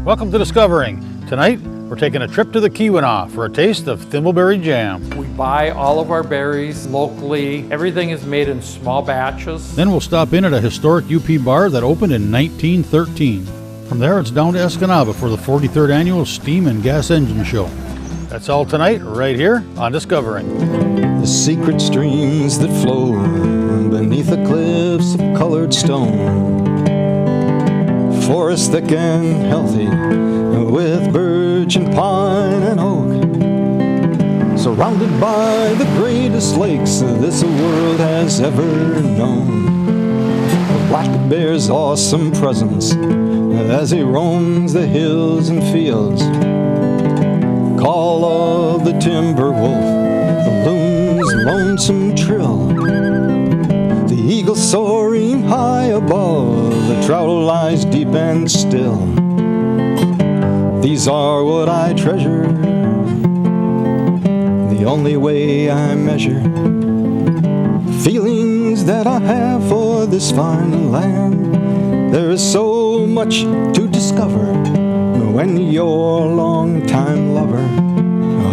Welcome to Discovering. Tonight, we're taking a trip to the Keweenaw for a taste of Thimbleberry Jam. We buy all of our berries locally. Everything is made in small batches. Then we'll stop in at a historic UP bar that opened in 1913. From there, it's down to Escanaba for the 43rd annual Steam and Gas Engine Show. That's all tonight, right here on Discovering. The secret streams that flow beneath the cliffs of colored stone. Forest thick and healthy with birch and pine and oak. Surrounded by the greatest lakes this world has ever known. The black bear's awesome presence as he roams the hills and fields. Call of the timber wolf, the loon's lonesome trill, the eagle soaring high above, the trout lies deep and still. These are what I treasure, the only way I measure feelings that I have for this fine land. There is so much to discover when you're a long-time lover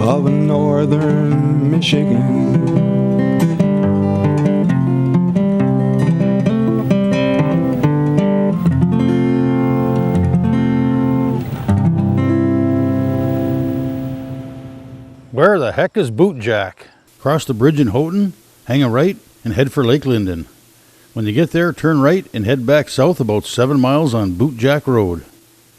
of northern Michigan. Where the heck is Bootjack? Cross the bridge in Houghton, hang a right, and head for Lake Linden. When you get there, turn right and head back south about 7 miles on Bootjack Road.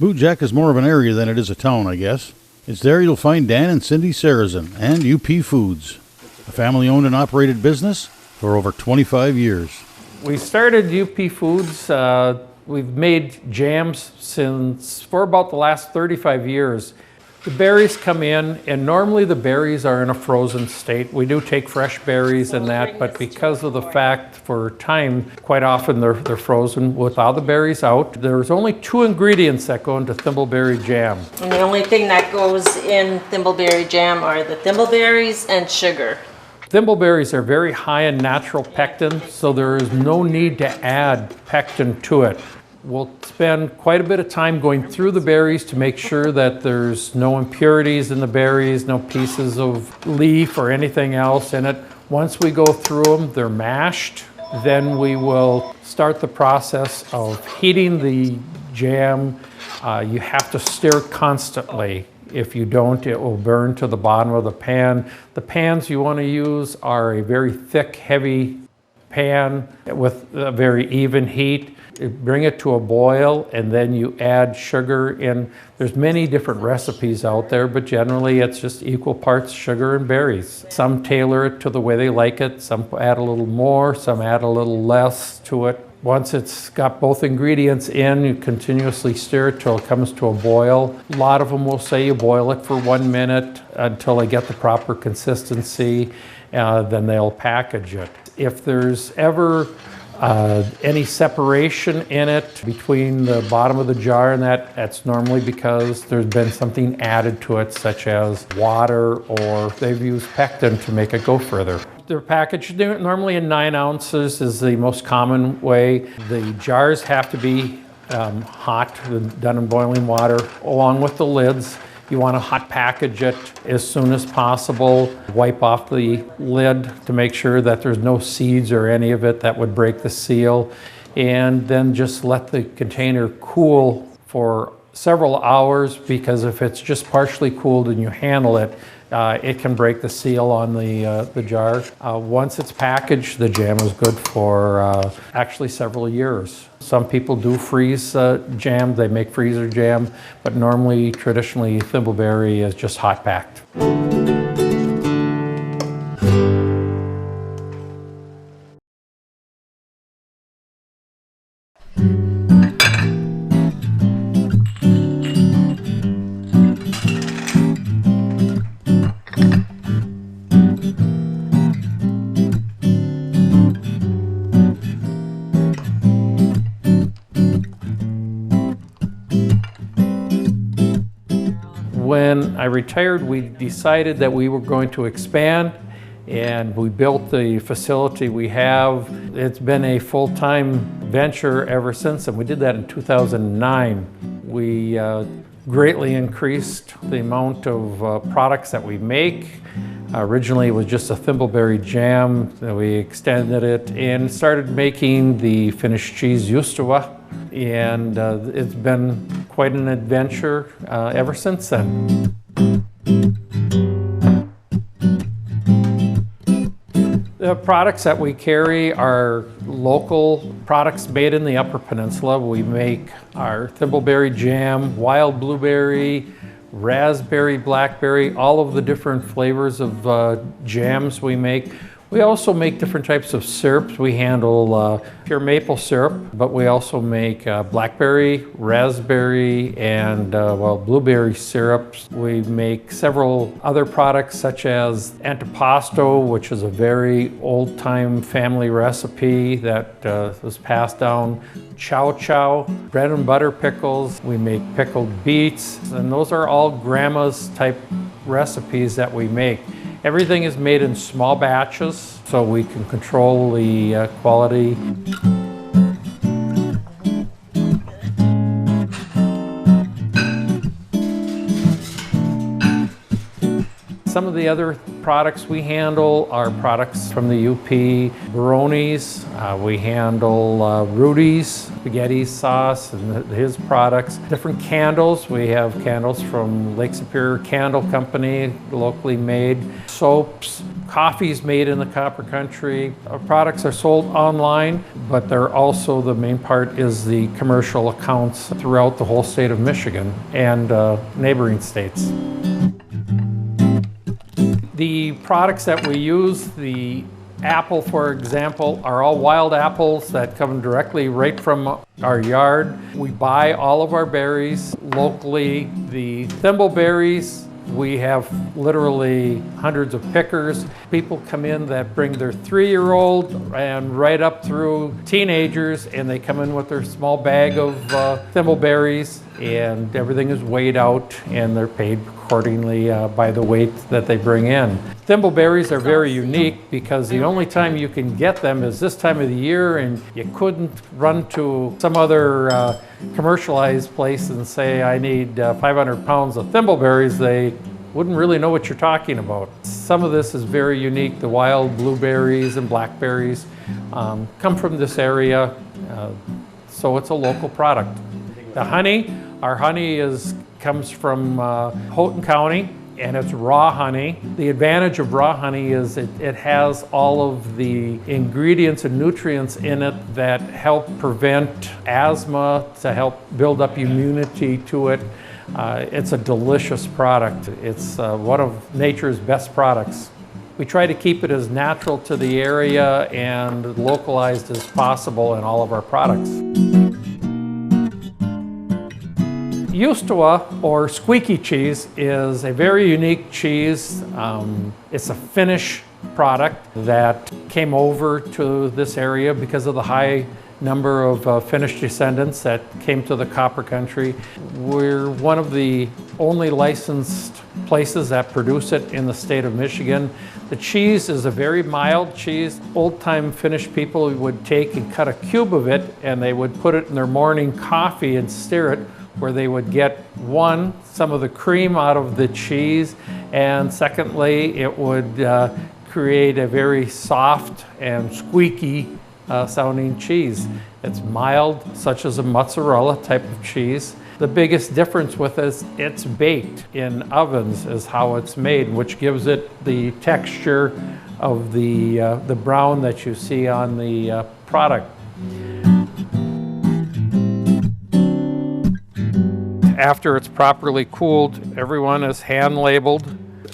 Bootjack is more of an area than it is a town, I guess. It's there you'll find Dan and Cindy Sarrazin and UP Foods, a family-owned and operated business for over 25 years. We started UP Foods. We've made jams for about the last 35 years. The berries come in, and normally the berries are in a frozen state. We do take fresh berries and that, but because of the fact for time, quite often they're frozen with all the berries out. There's only 2 ingredients that go into Thimbleberry Jam. And the only thing that goes in Thimbleberry Jam are the thimbleberries and sugar. Thimbleberries are very high in natural pectin, so there is no need to add pectin to it. We'll spend quite a bit of time going through the berries to make sure that there's no impurities in the berries, no pieces of leaf or anything else in it. Once we go through them, they're mashed. Then we will start the process of heating the jam. You have to stir constantly. If you don't, it will burn to the bottom of the pan. The pans you want to use are a very thick, heavy pan with a very even heat. Bring it to a boil, and then you add sugar in. There's many different recipes out there, but generally it's just equal parts sugar and berries. Some tailor it to the way they like it. Some add a little more, some add a little less to it. Once it's got both ingredients in, you continuously stir it till it comes to a boil. A lot of them will say you boil it for 1 minute until they get the proper consistency, then they'll package it. If there's ever any separation in it between the bottom of the jar and that's normally because there's been something added to it, such as water, or they've used pectin to make it go further. They're packaged normally in 9 ounces is the most common way. The jars have to be hot, done in boiling water, along with the lids. You want to hot package it as soon as possible. Wipe off the lid to make sure that there's no seeds or any of it that would break the seal. And then just let the container cool for several hours, because if it's just partially cooled and you handle it, it can break the seal on the jar. Once it's packaged, the jam is good for actually several years. Some people do freeze jam, they make freezer jam, but normally, traditionally, Thimbleberry is just hot packed. When I retired, we decided that we were going to expand, and we built the facility we have. It's been a full-time venture ever since, and we did that in 2009. We greatly increased the amount of products that we make. Originally it was just a Thimbleberry Jam, then we extended it and started making the finished cheese Justoa, and it's been quite an adventure ever since then. The products that we carry are local products made in the Upper Peninsula. We make our Thimbleberry Jam, wild blueberry, raspberry, blackberry, all of the different flavors of jams we make. We also make different types of syrups. We handle pure maple syrup, but we also make blackberry, raspberry, and blueberry syrups. We make several other products such as antipasto, which is a very old-time family recipe that was passed down. Chow chow, bread and butter pickles. We make pickled beets, and those are all grandma's type recipes that we make. Everything is made in small batches, so we can control the quality. Some of the other products we handle are products from the UP, Baronis. We handle Rudy's spaghetti sauce and his products. Different candles. We have candles from Lake Superior Candle Company, locally made. Soaps, coffees made in the Copper Country. Our products are sold online, but they're also, the main part is the commercial accounts throughout the whole state of Michigan and neighboring states. The products that we use, the apple, for example, are all wild apples that come directly right from our yard. We buy all of our berries locally. The thimbleberries, we have literally hundreds of pickers. People come in that bring their 3-year-old and right up through teenagers, and they come in with their small bag of thimbleberries, and everything is weighed out and they're paid accordingly by the weight that they bring in. Thimbleberries are very unique because the only time you can get them is this time of the year, and you couldn't run to some other commercialized place and say, I need 500 pounds of thimbleberries. They wouldn't really know what you're talking about. Some of this is very unique. The wild blueberries and blackberries come from this area, so it's a local product. The honey, our honey comes from Houghton County, and it's raw honey. The advantage of raw honey is it has all of the ingredients and nutrients in it that help prevent asthma, to help build up immunity to it. It's a delicious product. It's one of nature's best products. We try to keep it as natural to the area and localized as possible in all of our products. Justoa, or squeaky cheese, is a very unique cheese. It's a Finnish product that came over to this area because of the high number of Finnish descendants that came to the Copper Country. We're one of the only licensed places that produce it in the state of Michigan. The cheese is a very mild cheese. Old-time Finnish people would take and cut a cube of it, and they would put it in their morning coffee and stir it, where they would get, one, some of the cream out of the cheese, and secondly, it would create a very soft and squeaky sounding cheese. It's mild, such as a mozzarella type of cheese. The biggest difference with it is it's baked in ovens is how it's made, which gives it the texture of the brown that you see on the product. After it's properly cooled, everyone is hand labeled.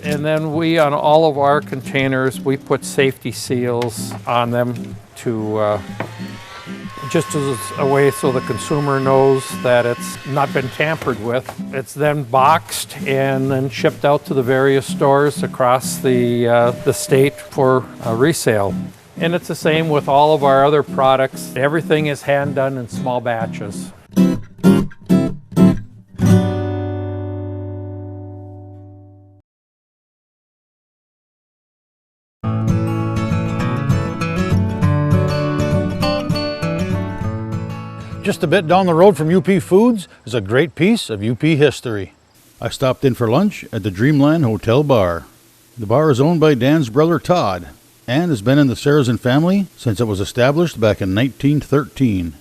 And then we, on all of our containers, we put safety seals on them to just as a way so the consumer knows that it's not been tampered with. It's then boxed and then shipped out to the various stores across the state for resale. And it's the same with all of our other products. Everything is hand done in small batches. Just a bit down the road from UP Foods is a great piece of UP history. I stopped in for lunch at the Dreamland Hotel Bar. The bar is owned by Dan's brother Todd and has been in the Sarrazin family since it was established back in 1913.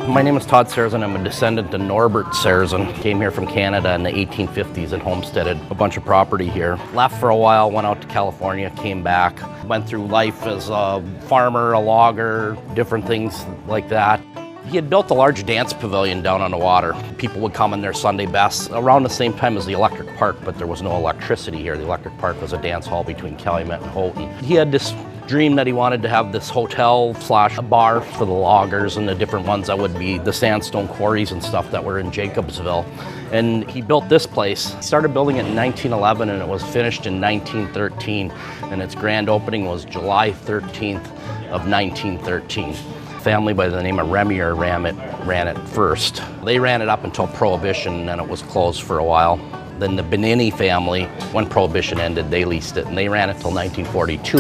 My name is Todd Sarrazin. I'm a descendant of Norbert Sarrazin. Came here from Canada in the 1850s and homesteaded a bunch of property here. Left for a while, went out to California, came back. Went through life as a farmer, a logger, different things like that. He had built a large dance pavilion down on the water. People would come in their Sunday best around the same time as the electric park, but there was no electricity here. The electric park was a dance hall between Calumet and Houghton. He had this dream that he wanted to have this hotel slash bar for the loggers and the different ones that would be the sandstone quarries and stuff that were in Jacobsville. And he built this place. He started building it in 1911 and it was finished in 1913. And its grand opening was July 13th of 1913. A family by the name of Remier ran it first. They ran it up until Prohibition and then it was closed for a while. Then the Benini family, when Prohibition ended, they leased it and they ran it till 1942.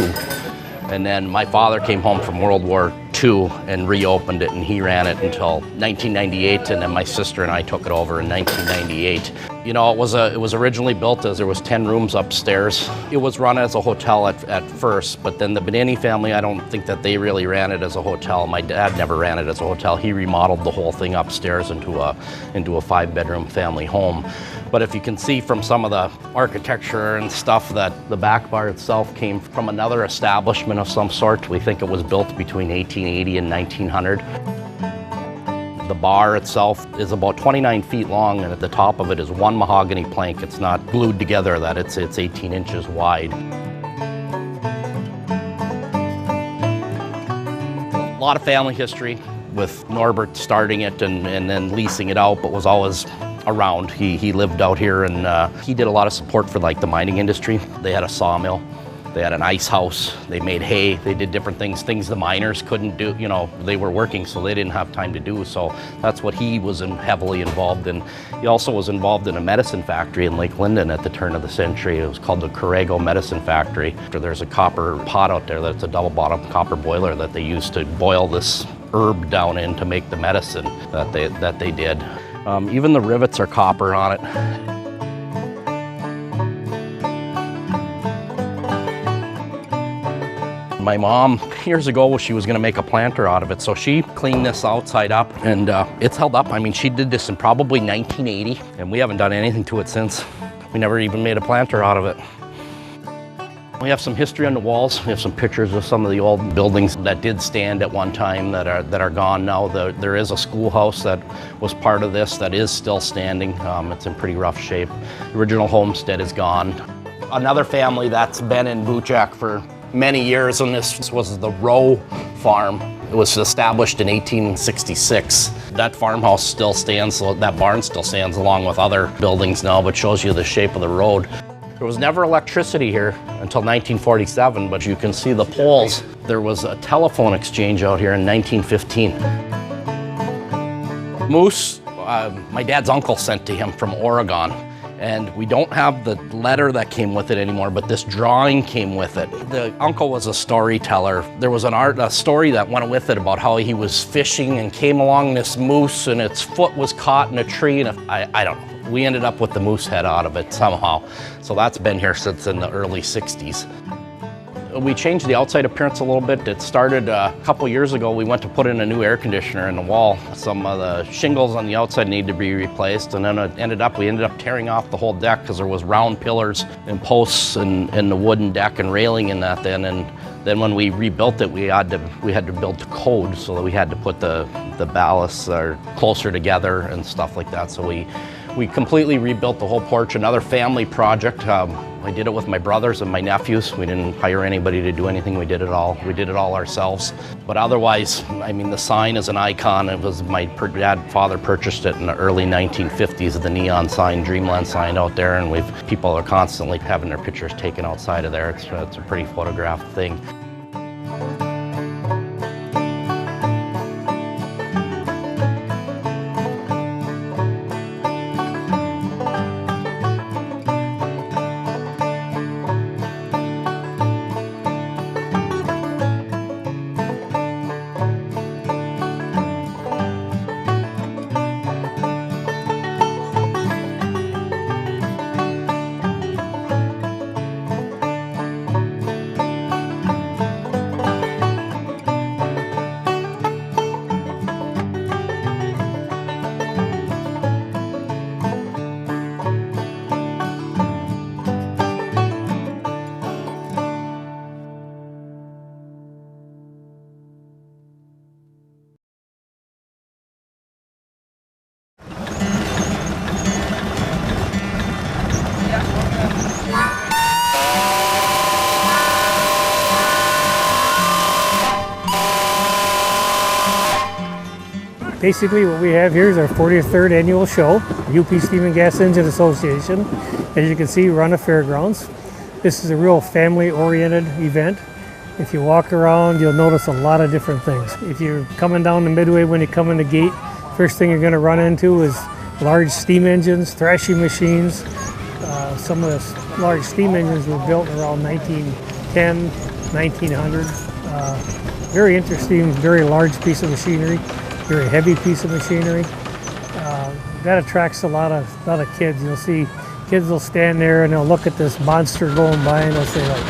And then my father came home from World War II and reopened it, and he ran it until 1998, and then my sister and I took it over in 1998. You know, it was originally built as there was 10 rooms upstairs. It was run as a hotel at first, but then the Benini family, I don't think that they really ran it as a hotel. My dad never ran it as a hotel. He remodeled the whole thing upstairs into a 5-bedroom family home. But if you can see from some of the architecture and stuff that the back bar itself came from another establishment of some sort. We think it was built between 1880 and 1900. The bar itself is about 29 feet long, and at the top of it is one mahogany plank. It's not glued together, that it's 18 inches wide. A lot of family history with Norbert starting it and then leasing it out, but was always around. He lived out here and he did a lot of support for like the mining industry. They had a sawmill, they had an ice house, they made hay, they did different things the miners couldn't do. You know, they were working so they didn't have time to do, so that's what he was heavily involved in. He also was involved in a medicine factory in Lake Linden at the turn of the century. It was called the Corrego Medicine Factory. There's a copper pot out there that's a double bottom copper boiler that they used to boil this herb down in to make the medicine that they did. Even the rivets are copper on it. My mom, years ago, she was gonna make a planter out of it, so she cleaned this outside up, and it's held up. I mean, she did this in probably 1980, and we haven't done anything to it since. We never even made a planter out of it. We have some history on the walls. We have some pictures of some of the old buildings that did stand at one time that are gone now. There is a schoolhouse that was part of this that is still standing. It's in pretty rough shape. The original homestead is gone. Another family that's been in Boot Jack for many years, and this was the Rowe Farm. It was established in 1866. That farmhouse still stands, so that barn still stands along with other buildings now, but shows you the shape of the road. There was never electricity here until 1947, but you can see the poles. There was a telephone exchange out here in 1915. Moose, my dad's uncle sent to him from Oregon. And we don't have the letter that came with it anymore, but this drawing came with it. The uncle was a storyteller. There was a story that went with it about how he was fishing and came along this moose and its foot was caught in a tree, and I don't know. We ended up with the moose head out of it somehow. So that's been here since in the early 60s. We changed the outside appearance a little bit. It started a couple years ago. We went to put in a new air conditioner in the wall. Some of the shingles on the outside needed to be replaced, and then we ended up tearing off the whole deck because there was round pillars and posts and the wooden deck and railing in that then. And then when we rebuilt it, we had to build to code, so that we had to put the ballasts closer together and stuff like that. So we completely rebuilt the whole porch. Another family project. I did it with my brothers and my nephews. We didn't hire anybody to do anything. We did it all ourselves. But otherwise, I mean, the sign is an icon. It was my father purchased it in the early 1950s, the neon sign, Dreamland sign out there, and people are constantly having their pictures taken outside of there. It's a pretty photographed thing. Basically what we have here is our 43rd annual show, UP Steam and Gas Engine Association. As you can see, we're on the fairgrounds. This is a real family-oriented event. If you walk around, you'll notice a lot of different things. If you're coming down the midway when you come in the gate, first thing you're going to run into is large steam engines, thrashing machines. Some of the large steam engines were built around 1910, 1900. Very interesting, very large piece of machinery, very heavy piece of machinery. That attracts a lot of kids. You'll see kids will stand there and they'll look at this monster going by and they'll say like,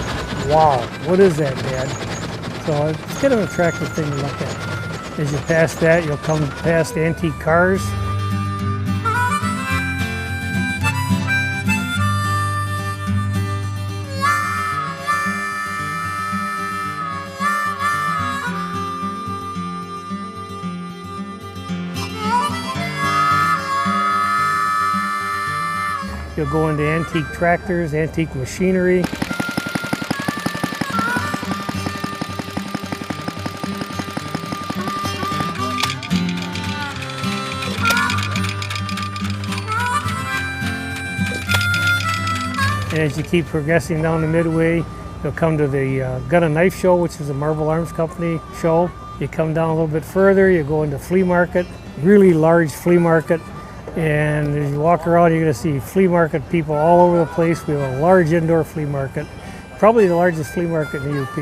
wow, what is that, Dad? So it's kind of an attractive thing to look at. As you pass that, you'll come past antique cars. You'll go into antique tractors, antique machinery. And as you keep progressing down the midway, you'll come to the Gun and Knife Show, which is a Marble Arms Company show. You come down a little bit further, you go into flea market, really large flea market. And as you walk around, you're going to see flea market people all over the place. We have a large indoor flea market, probably the largest flea market in the UP.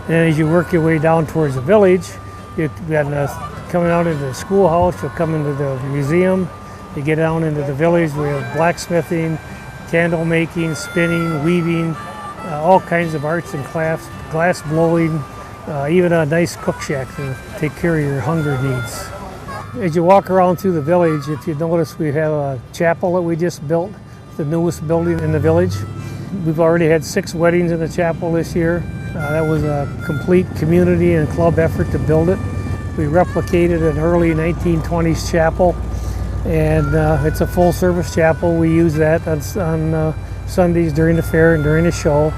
And as you work your way down towards the village, coming out into the schoolhouse, you'll come into the museum. You get down into the village, we have blacksmithing, candle making, spinning, weaving, all kinds of arts and crafts, glass blowing, even a nice cook shack to take care of your hunger needs. As you walk around through the village, if you notice, we have a chapel that we just built, the newest building in the village. We've already had 6 weddings in the chapel this year. That was a complete community and club effort to build it. We replicated an early 1920s chapel, and it's a full-service chapel. We use that on Sundays during the fair and during the show.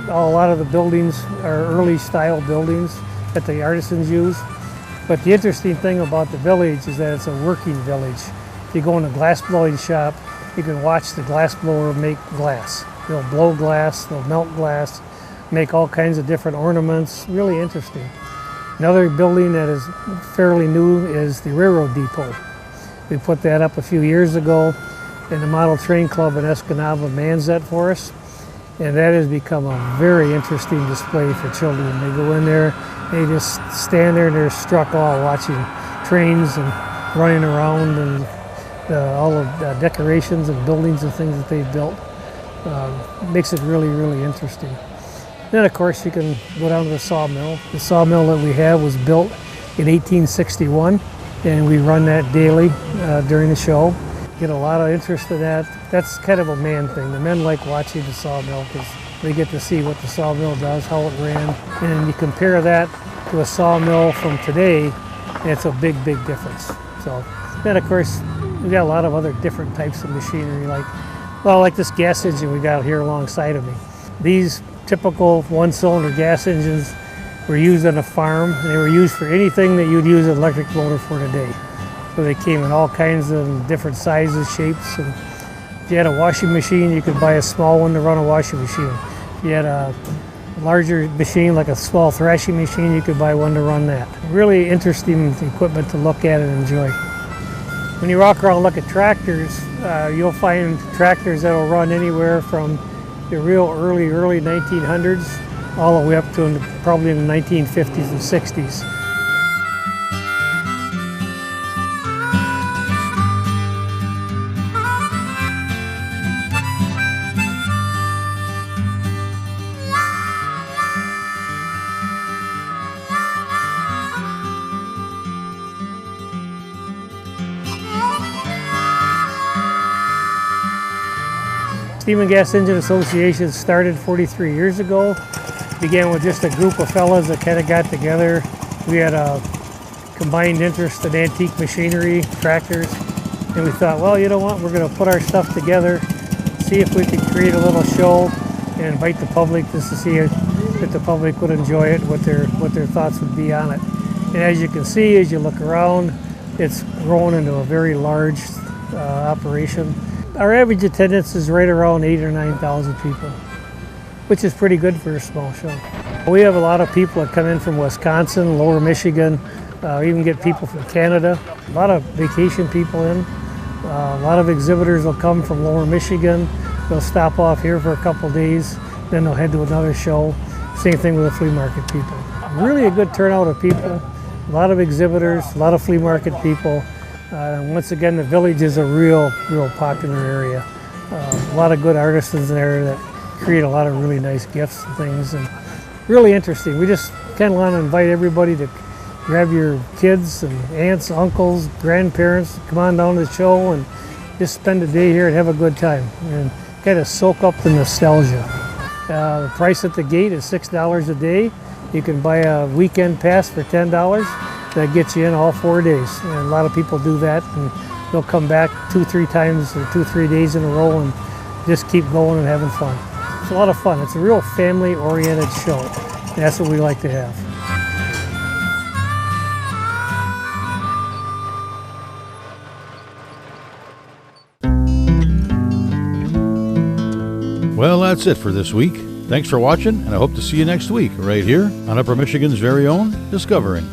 A lot of the buildings are early style buildings that the artisans use. But the interesting thing about the village is that it's a working village. If you go in a glass blowing shop, you can watch the glass blower make glass. They'll blow glass, they'll melt glass, make all kinds of different ornaments. Really interesting. Another building that is fairly new is the railroad depot. We put that up a few years ago, and the Model Train Club in Escanaba mans that for us. And that has become a very interesting display for children. They go in there, they just stand there and they're struck all watching trains and running around and all of the decorations and buildings and things that they've built. Makes it really, really interesting. Then of course you can go down to the sawmill. The sawmill that we have was built in 1861, and we run that daily during the show. Get a lot of interest in that. That's kind of a man thing. The men like watching the sawmill because they get to see what the sawmill does, how it ran. And you compare that to a sawmill from today, and it's a big, big difference. So then of course we got a lot of other different types of machinery, like this gas engine we got here alongside of me. These typical one-cylinder gas engines were used on a farm, and they were used for anything that you'd use an electric motor for today. So they came in all kinds of different sizes, shapes. And if you had a washing machine, you could buy a small one to run a washing machine. If you had a larger machine, like a small thrashing machine, you could buy one to run that. Really interesting equipment to look at and enjoy. When you walk around and look at tractors, you'll find tractors that will run anywhere from the real early 1900s all the way up to probably in the 1950s and 60s. Steam and Gas Engine Association started 43 years ago. Began with just a group of fellas that kind of got together. We had a combined interest in antique machinery, tractors, and we thought, well, you know what, we're going to put our stuff together, see if we could create a little show and invite the public just to see if the public would enjoy it, what their thoughts would be on it. And as you can see, as you look around, it's grown into a very large operation. Our average attendance is right around 8,000 or 9,000 people, which is pretty good for a small show. We have a lot of people that come in from Wisconsin, Lower Michigan, even get people from Canada, a lot of vacation people in. A lot of exhibitors will come from Lower Michigan. They'll stop off here for a couple days, then they'll head to another show. Same thing with the flea market people. Really a good turnout of people, a lot of exhibitors, a lot of flea market people. Once again, the village is a real popular area. A lot of good artisans there that create a lot of really nice gifts and things, and really interesting. We just kind of want to invite everybody to grab your kids and aunts, uncles, grandparents, come on down to the show and just spend a day here and have a good time and kind of soak up the nostalgia. The price at the gate is $6 a day. You can buy a weekend pass for $10. That gets you in all 4 days. And a lot of people do that, and they'll come back 2-3 times or 2-3 days in a row and just keep going and having fun. It's a lot of fun. It's a real family-oriented show. And that's what we like to have. Well, that's it for this week. Thanks for watching, and I hope to see you next week right here on Upper Michigan's very own Discovering.